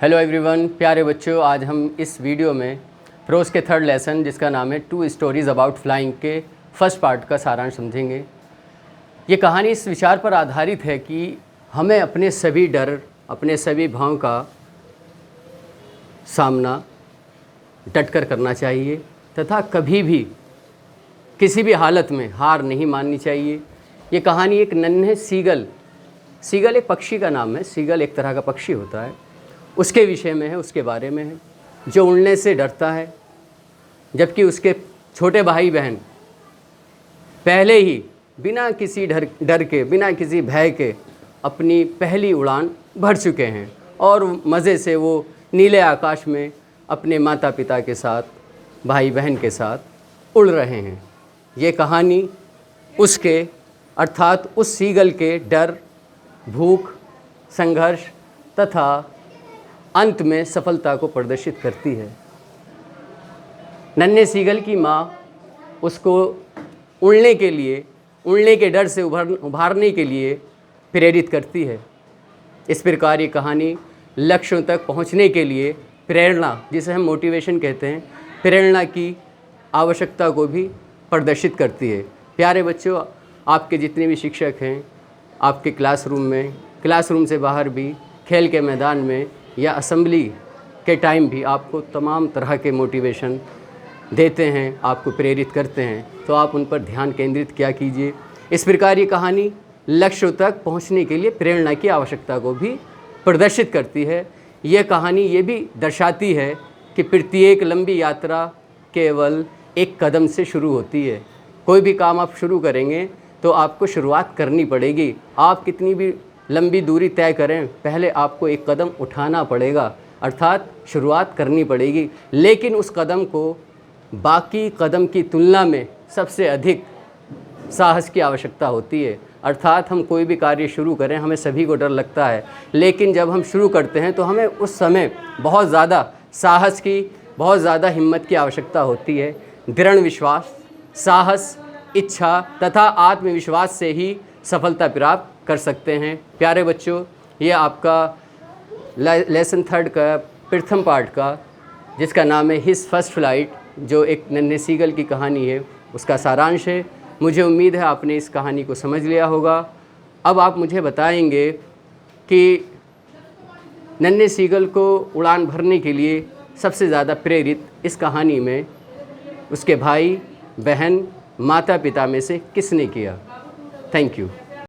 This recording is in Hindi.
हेलो एवरीवन, प्यारे बच्चों, आज हम इस वीडियो में प्रोज के थर्ड लेसन जिसका नाम है 2 स्टोरीज़ अबाउट फ्लाइंग के फर्स्ट पार्ट का सारांश समझेंगे। ये कहानी इस विचार पर आधारित है कि हमें अपने सभी डर, अपने सभी भाव का सामना डटकर करना चाहिए तथा कभी भी किसी भी हालत में हार नहीं माननी चाहिए। ये कहानी एक नन्हे सीगल एक पक्षी का नाम है। सीगल एक तरह का पक्षी होता है, उसके विषय में है, उसके बारे में है, जो उड़ने से डरता है, जबकि उसके छोटे भाई बहन पहले ही बिना किसी डर के, बिना किसी भय के अपनी पहली उड़ान भर चुके हैं और मज़े से वो नीले आकाश में अपने माता पिता के साथ, भाई बहन के साथ उड़ रहे हैं। ये कहानी उसके अर्थात उस सीगल के डर, भूख, संघर्ष तथा अंत में सफलता को प्रदर्शित करती है। नन्हे सीगल की माँ उसको उड़ने के लिए, उड़ने के डर से उभारने के लिए प्रेरित करती है। इस प्रकार ये कहानी लक्ष्यों तक पहुँचने के लिए प्रेरणा, जिसे हम मोटिवेशन कहते हैं, प्रेरणा की आवश्यकता को भी प्रदर्शित करती है। प्यारे बच्चों, आपके जितने भी शिक्षक हैं, आपके क्लासरूम में, क्लासरूम से बाहर भी, खेल के मैदान में या असेंबली के टाइम भी आपको तमाम तरह के मोटिवेशन देते हैं, आपको प्रेरित करते हैं, तो आप उन पर ध्यान केंद्रित किया कीजिए। इस प्रकार ये कहानी लक्ष्यों तक पहुंचने के लिए प्रेरणा की आवश्यकता को भी प्रदर्शित करती है। ये कहानी ये भी दर्शाती है कि प्रत्येक लंबी यात्रा केवल एक कदम से शुरू होती है। कोई भी काम आप शुरू करेंगे तो आपको शुरुआत करनी पड़ेगी। आप कितनी भी लंबी दूरी तय करें, पहले आपको एक कदम उठाना पड़ेगा, अर्थात शुरुआत करनी पड़ेगी। लेकिन उस कदम को बाकी कदम की तुलना में सबसे अधिक साहस की आवश्यकता होती है। अर्थात हम कोई भी कार्य शुरू करें, हमें सभी को डर लगता है, लेकिन जब हम शुरू करते हैं तो हमें उस समय बहुत ज़्यादा साहस की, बहुत ज़्यादा हिम्मत की आवश्यकता होती है। दृढ़ विश्वास, साहस, इच्छा तथा आत्मविश्वास से ही सफलता प्राप्त कर सकते हैं। प्यारे बच्चों, ये आपका लेसन थर्ड का प्रथम पार्ट का, जिसका नाम है हिज फर्स्ट फ्लाइट, जो एक नन्हे सीगल की कहानी है, उसका सारांश है। मुझे उम्मीद है आपने इस कहानी को समझ लिया होगा। अब आप मुझे बताएंगे कि नन्हे सीगल को उड़ान भरने के लिए सबसे ज़्यादा प्रेरित इस कहानी में उसके भाई, बहन, माता पिता में से किसने किया। Thank you.